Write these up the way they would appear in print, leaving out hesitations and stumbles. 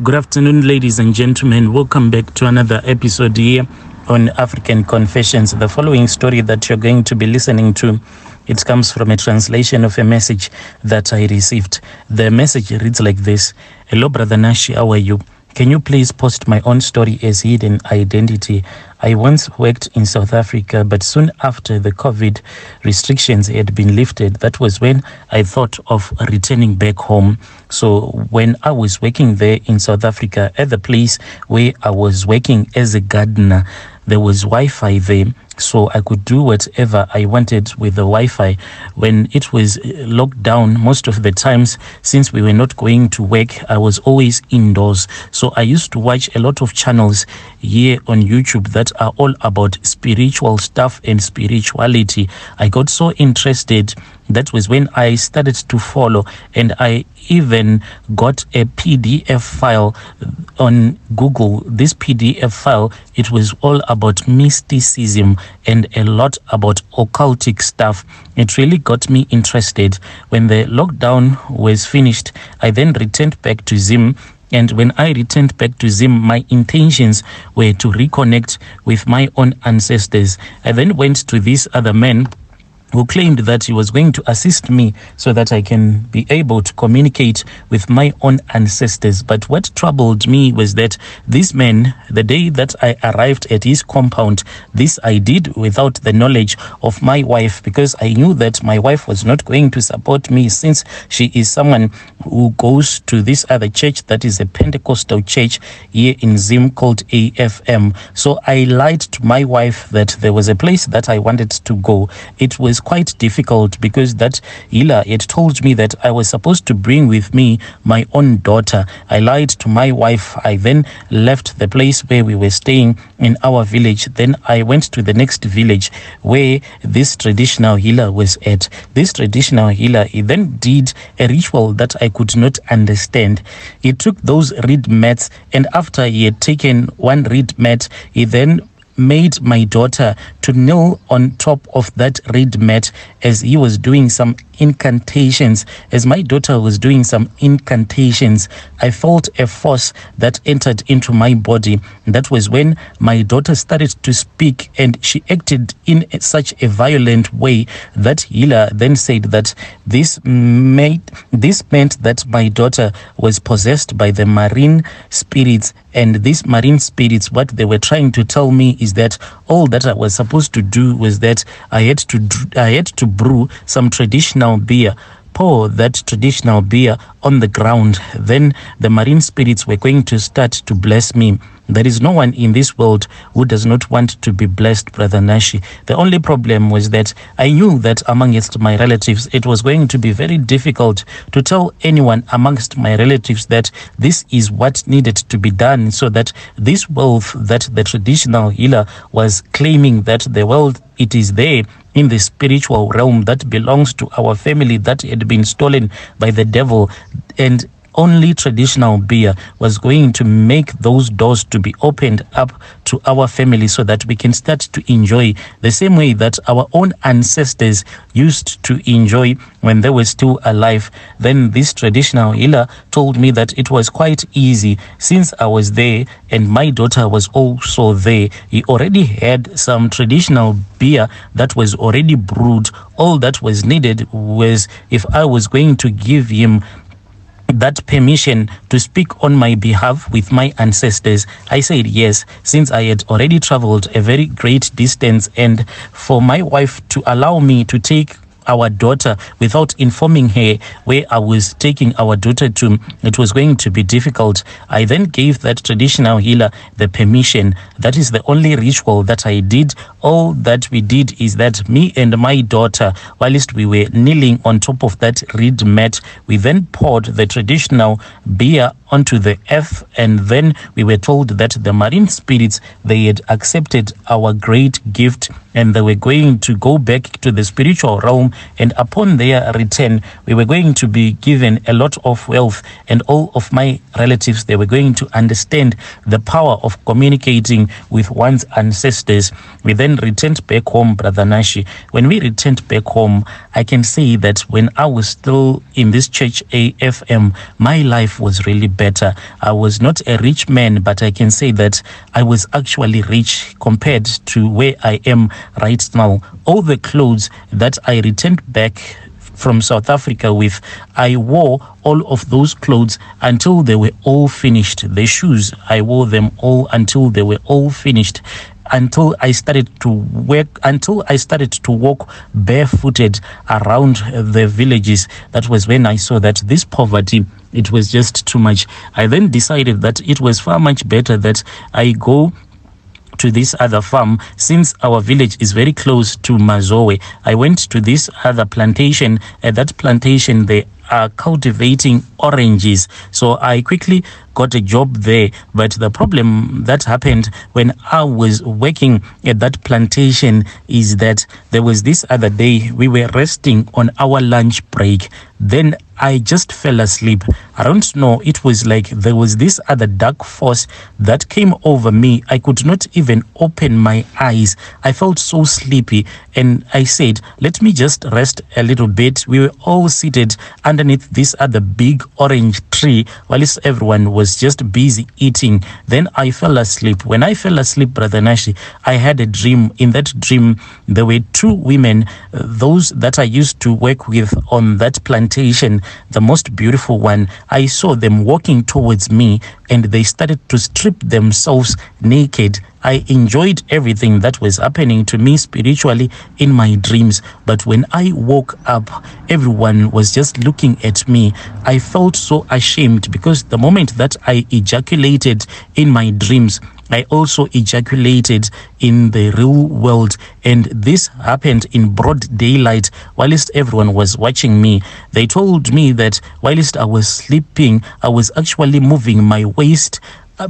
Good afternoon, ladies and gentlemen. Welcome back to another episode here on African Confessions. The following story that you're going to be listening to, it comes from a translation of a message that I received. The message reads like this. Hello, Brother Nashi, how are you? Can you please post my own story as hidden identity? I once worked in South Africa, but soon after the COVID restrictions had been lifted, that was when I thought of returning back home. So when I was working there in South Africa, at the place where I was working as a gardener, there was Wi-Fi there, so I could do whatever I wanted with the Wi-Fi. When it was locked down, most of the times, since we were not going to work, I was always indoors. So I used to watch a lot of channels here on YouTube that are all about spiritual stuff and spirituality. I got so interested. That was when I started to follow, and I even got a PDF file on Google. This PDF file, it was all about mysticism and a lot about occultic stuff. It really got me interested. When the lockdown was finished, I then returned back to Zim. And when I returned back to Zim, my intentions were to reconnect with my own ancestors. I then went to this other man who claimed that he was going to assist me so that I can be able to communicate with my own ancestors. But what troubled me was that this man, the day that I arrived at his compound, this I did without the knowledge of my wife, because I knew that my wife was not going to support me, since she is someone who goes to this other church that is a Pentecostal church here in Zim called AFM. So I lied to my wife that there was a place that I wanted to go. It was quite difficult because that healer had told me that I was supposed to bring with me my own daughter. I lied to my wife. I then left the place where we were staying in our village. Then I went to the next village where this traditional healer was at. This traditional healer, he then did a ritual that I could not understand. He took those reed mats, and after he had taken one reed mat, he then made my daughter to kneel on top of that reed mat as he was doing some incantations. As my daughter was doing some incantations, I felt a force that entered into my body. That was when my daughter started to speak, and she acted in such a violent way that healer then said that this meant that my daughter was possessed by the marine spirits. And these marine spirits, what they were trying to tell me is that all that I was supposed to do was that I had to brew some traditional beer, pour that traditional beer on the ground. Then the marine spirits were going to start to bless me. There is no one in this world who does not want to be blessed, Brother Nashi. The only problem was that I knew that amongst my relatives, it was going to be very difficult to tell anyone amongst my relatives that this is what needed to be done, so that this wealth that the traditional healer was claiming, that the wealth, it is there in the spiritual realm that belongs to our family, that had been stolen by the devil, and only traditional beer was going to make those doors to be opened up to our family, so that we can start to enjoy the same way that our own ancestors used to enjoy when they were still alive. Then this traditional healer told me that it was quite easy, since I was there and my daughter was also there. He already had some traditional beer that was already brewed. All that was needed was if I was going to give him that permission to speak on my behalf with my ancestors. I said yes, since I had already traveled a very great distance, and for my wife to allow me to take our daughter without informing her where I was taking our daughter to, it was going to be difficult. I then gave that traditional healer the permission. That is the only ritual that I did. All that we did is that me and my daughter, whilst we were kneeling on top of that reed mat, we then poured the traditional beer onto the earth, and then we were told that the marine spirits, they had accepted our great gift and they were going to go back to the spiritual realm, and upon their return, we were going to be given a lot of wealth, and all of my relatives, they were going to understand the power of communicating with one's ancestors. We then returned back home, Brother Nashi. When we returned back home, I can say that when I was still in this church AFM, my life was really better. I was not a rich man, but I can say that I was actually rich compared to where I am right now. All the clothes that I returned back from South Africa with, I wore all of those clothes until they were all finished. The shoes, I wore them all until they were all finished. Until I started to walk barefooted around the villages. That was when I saw that this poverty, it was just too much. I then decided that it was far much better that I go to this other farm, since our village is very close to Mazowe. I went to this other plantation. At that plantation, they are cultivating oranges. So I quickly got a job there. But the problem that happened when I was working at that plantation is that there was this other day, we were resting on our lunch break. Then I just fell asleep. I don't know, it was like there was this other dark force that came over me. I could not even open my eyes. I felt so sleepy, and I said, let me just rest a little bit. We were all seated underneath this other big orange tree whilst everyone was just busy eating. Then I fell asleep. When I fell asleep, Brother Nashi, I had a dream. In that dream, there were two women, those that I used to work with on that plantation, the most beautiful one. I saw them walking towards me, and they started to strip themselves naked. I enjoyed everything that was happening to me spiritually in my dreams. But when I woke up, everyone was just looking at me. I felt so ashamed because the moment that I ejaculated in my dreams, I also ejaculated in the real world, and this happened in broad daylight whilst everyone was watching me. They told me that whilst I was sleeping, I was actually moving my waist,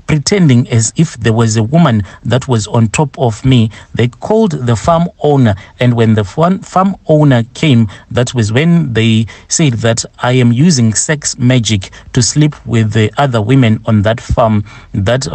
pretending as if there was a woman that was on top of me. They called the farm owner, and when the farm owner came, that was when they said that I am using sex magic to sleep with the other women on that farm. That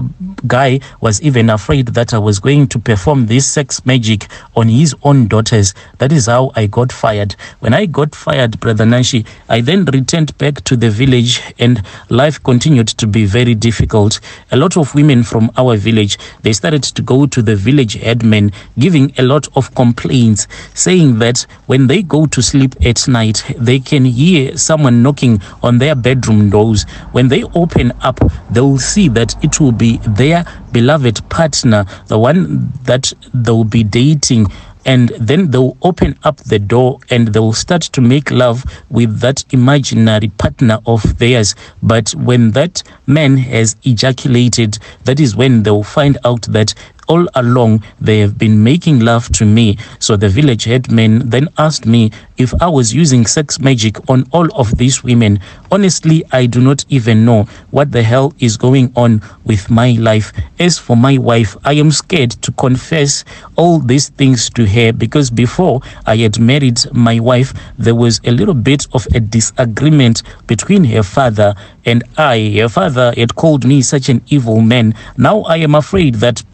guy was even afraid that I was going to perform this sex magic on his own daughters. That is how I got fired. When I got fired, Brother Nashi, I then returned back to the village, and life continued to be very difficult. A lot of women from our village, they started to go to the village headman, giving a lot of complaints, saying that when they go to sleep at night, they can hear someone knocking on their bedroom doors. When they open up, they'll see that it will be their beloved partner, the one that they'll be dating. And then they'll open up the door and they'll start to make love with that imaginary partner of theirs. But when that man has ejaculated, that is when they'll find out that all along they have been making love to me. So the village headman then asked me if I was using sex magic on all of these women. Honestly, I do not even know what the hell is going on with my life. As for my wife, I am scared to confess all these things to her, because before I had married my wife, there was a little bit of a disagreement between her father and I. Her father had called me such an evil man. Now I am afraid that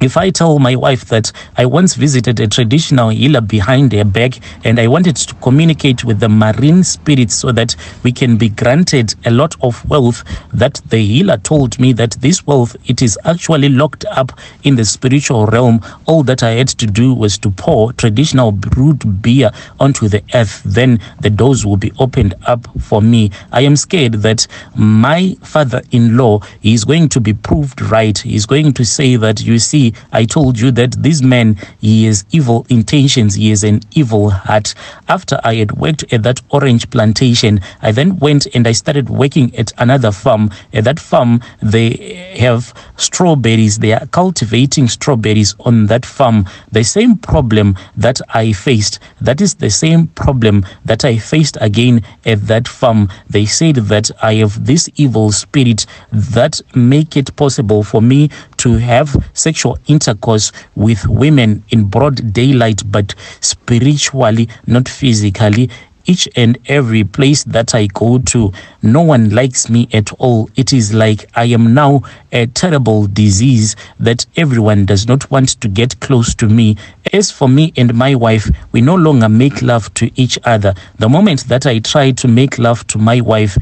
if I tell my wife that I once visited a traditional healer behind her back and I wanted to communicate with the marine spirits so that we can be granted a lot of wealth, that the healer told me that this wealth, it is actually locked up in the spiritual realm. All that I had to do was to pour traditional brewed beer onto the earth. Then the doors will be opened up for me. I am scared that my father-in-law is going to be proved right. He's going to say that, you see, I told you that this man, he has evil intentions, he has an evil heart. After I had worked at that orange plantation, I then went and I started working at another farm. At that farm, they have strawberries. They are cultivating strawberries on that farm. The same problem that I faced, that is the same problem that I faced again at that farm. They said that I have this evil spirit that make it possible for me to have sexual intercourse with women in broad daylight, but spiritually, not physically. Each and every place that I go to, no one likes me at all. It is like I am now a terrible disease that everyone does not want to get close to me. As for me and my wife, we no longer make love to each other. The moment that I try to make love to my wife,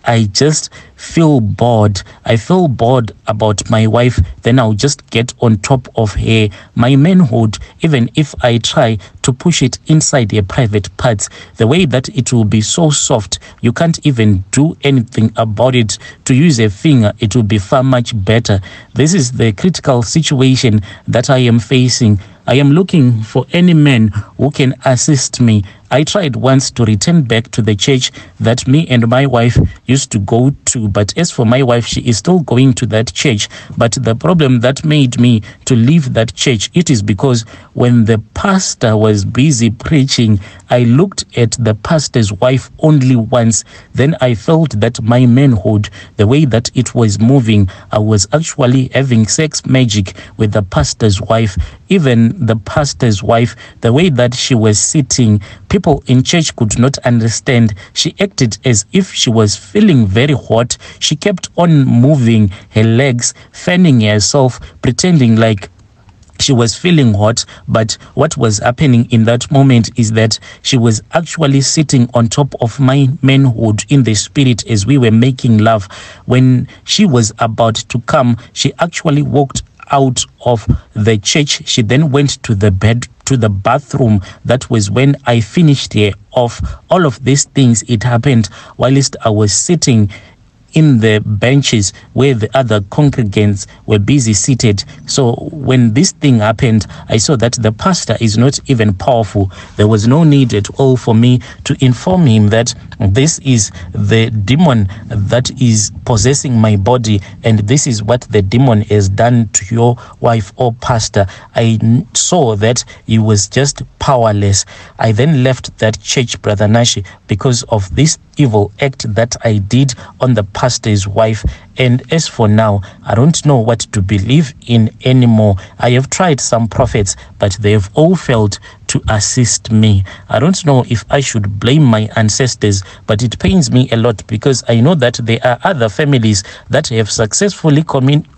I just feel bored. I feel bored about my wife, then I'll just get on top of her. My manhood, even if I try to push it inside her private parts, the way that it will be so soft, you can't even do anything about it. To use a finger, it will be far much better. This is the critical situation that I am facing. I am looking for any man who can assist me. I tried once to return back to the church that me and my wife used to go to, but as for my wife, she is still going to that church. But the problem that made me to leave that church, it is because when the pastor was busy preaching, I looked at the pastor's wife only once. Then I felt that my manhood, the way that it was moving, I was actually having sex magic with the pastor's wife. Even the pastor's wife, the way that she was sitting, people in church could not understand. She acted as if she was feeling very hot. She kept on moving her legs, fanning herself, pretending like she was feeling hot, but what was happening in that moment is that she was actually sitting on top of my manhood in the spirit as we were making love. When she was about to come, she actually walked out of the church. She then went to the bathroom. That was when I finished her off. All of these things, it happened whilst I was sitting in the benches where the other congregants were busy seated. So when this thing happened, I saw that the pastor is not even powerful. There was no need at all for me to inform him that this is the demon that is possessing my body, and this is what the demon has done to your wife or pastor. I saw that he was just powerless. I then left that church, Brother Nashi, because of this evil act that I did on the pastor's wife. And as for now, I don't know what to believe in anymore. I have tried some prophets, but they have all failed to assist me. I don't know if I should blame my ancestors, but it pains me a lot because I know that there are other families that have successfully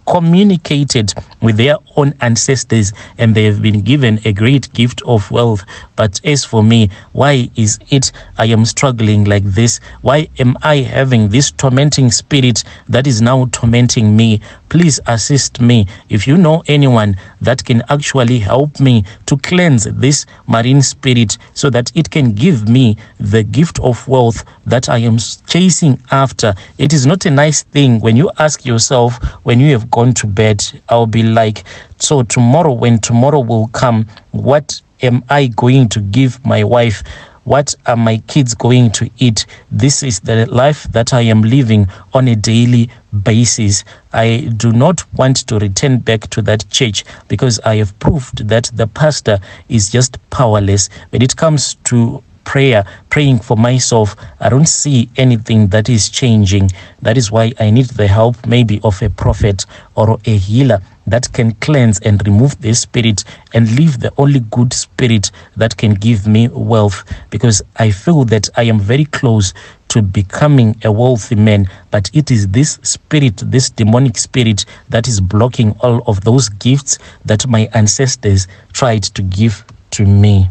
communicated with their own ancestors, and they have been given a great gift of wealth. But as for me, why is it I am struggling like this? Why am I having this tormenting spirit that is now tormenting me? Please assist me. If you know anyone that can actually help me to cleanse this marine spirit so that it can give me the gift of wealth that I am chasing after. It is not a nice thing when you ask yourself, when you have gone to bed, I'll be like, so tomorrow, when tomorrow will come, what am I going to give my wife? What are my kids going to eat? This is the life that I am living on a daily basis. I do not want to return back to that church because I have proved that the pastor is just powerless. When it comes to praying for myself, I don't see anything that is changing. That is why I need the help maybe of a prophet or a healer that can cleanse and remove this spirit and leave the only good spirit that can give me wealth, because I feel that I am very close to becoming a wealthy man, but it is this spirit, this demonic spirit, that is blocking all of those gifts that my ancestors tried to give to me.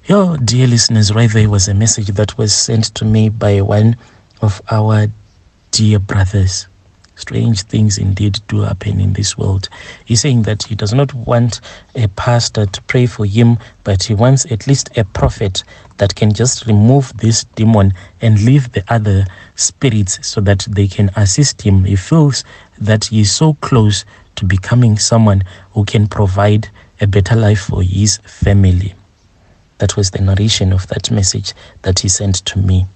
Yo, dear listeners, right there was a message that was sent to me by one of our dear brothers. Strange things indeed do happen in this world. He's saying that he does not want a pastor to pray for him, but he wants at least a prophet that can just remove this demon and leave the other spirits so that they can assist him. He feels that he is so close to becoming someone who can provide a better life for his family. That was the narration of that message that he sent to me.